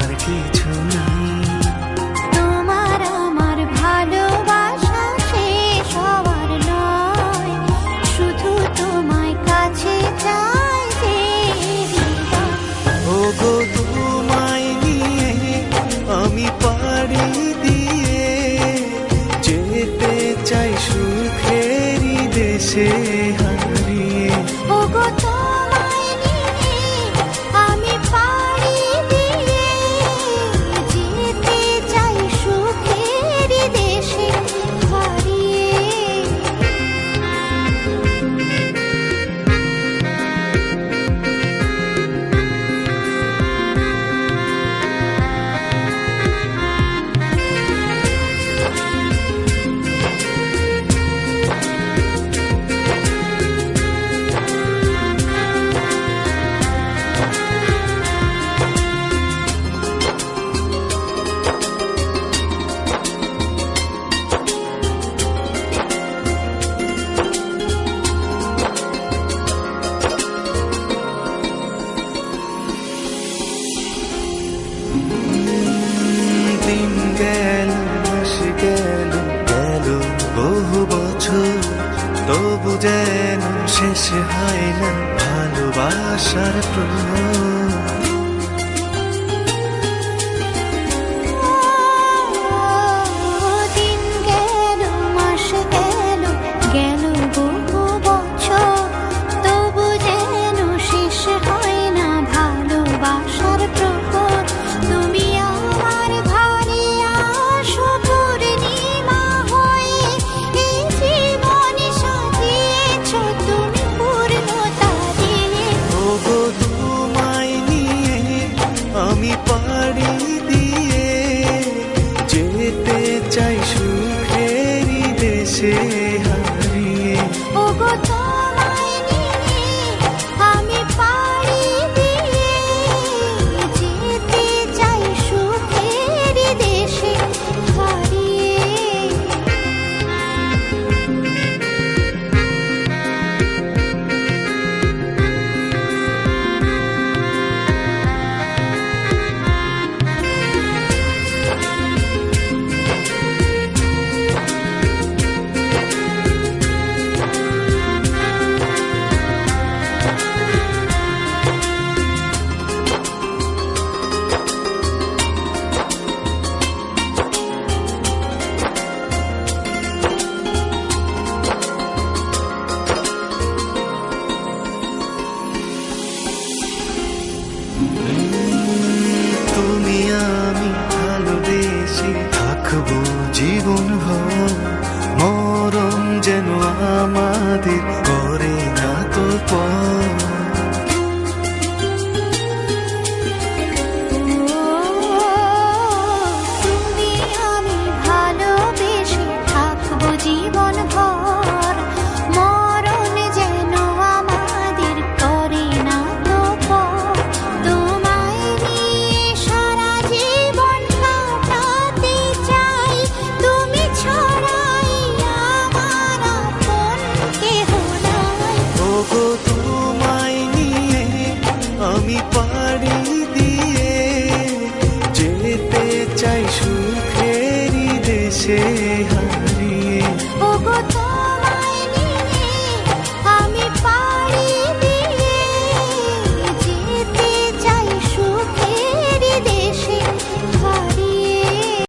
আর কিছু নাই। তোমার আমার ভালোবাসা শেষ হওয়ার নয়, শুধু তোমায় কাছে চাই যে হৃদয়। ওগো তোমায় নিয়ে আমি পাড়ি দিয়ে যেতে চাই সুখেরই দেশে হারিয়ে। ওগো তোমায় নিয়ে আমি পাড়ি দিয়ে যেতে চাই সুখের দেশে হারিয়ে। দিন গেল মাস গেল গেল বহু বছর, তবু যেন শেষ হয় না ভালোবাসার প্রহর। দিন গেল মাস গেল গেল বহু বছর, তবু যেন শেষ হয় না ভালোবাসার প্রহর। তুমি আমার ঘরে আসো পূর্ণিমা হয়ে, এই জীবন সাজিয়েছ তুমি পূর্ণতা দিয়ে। ওগো তোমায় নিয়ে আমি পাড়ি দিয়ে যেতে চাই সুখেরই দেশে হারিয়ে। ওগো তোমায় নিয়ে আমি পাড়ি দিয়ে যেতে চাই সুখের দেশে হারিয়ে। তুমি আমি ভালোবেসে থাকবো জীবন ভর, মরণ যেন আমাদের করে না তো পর। তুমি আমি ভালোবেসে থাকবো জীবন ভর, মরণ যেন আমাদের করে না তো পর। তোমায় নিয়ে সারা জীবন কাটাতে চাই, তুমি ছাড়াই আমার আপন কেহ নাই। ওগো তোমায় নিয়ে আমি পাড়ি দিয়ে যেতে চাই সুখেরই দেশে হারিয়ে। ওগো